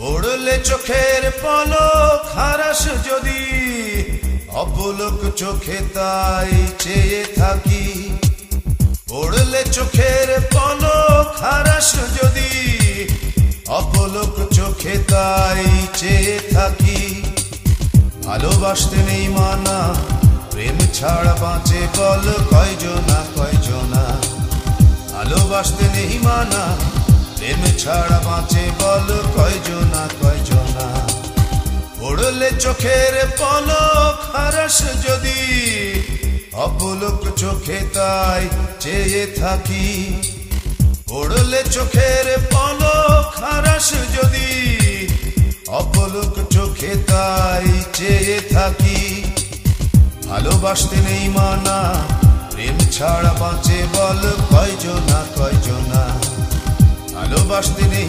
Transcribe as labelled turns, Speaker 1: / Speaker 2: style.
Speaker 1: পড়লে চোখের পলক হারাস যদি, অপলক চোখে তাই চেয়ে থাকি। পড়লে চোখের পলক হারাস যদি, অপলক চোখে তাই চেয়ে থাকি। ভালোবাসতে নেই মানা, প্রেম ছাড়া বাঁচে বল কয়জনা কয়জনা। ভালোবাসতে নেই মানা, প্রেম ছাড়া বাঁচে বল কয়জনা কয়জনা। পড়লে চোখের পলক হারাস যদি, অপলক চোখে তাই চেয়ে থাকি। পড়লে চোখের পলক হারাস যদি, অপলক চোখে তাই চেয়ে থাকি। ভালোবাসতে নেই মানা, প্রেম ছাড়া বাঁচে বল কয়জনা কয়জনা। ভালোবাসতে নেই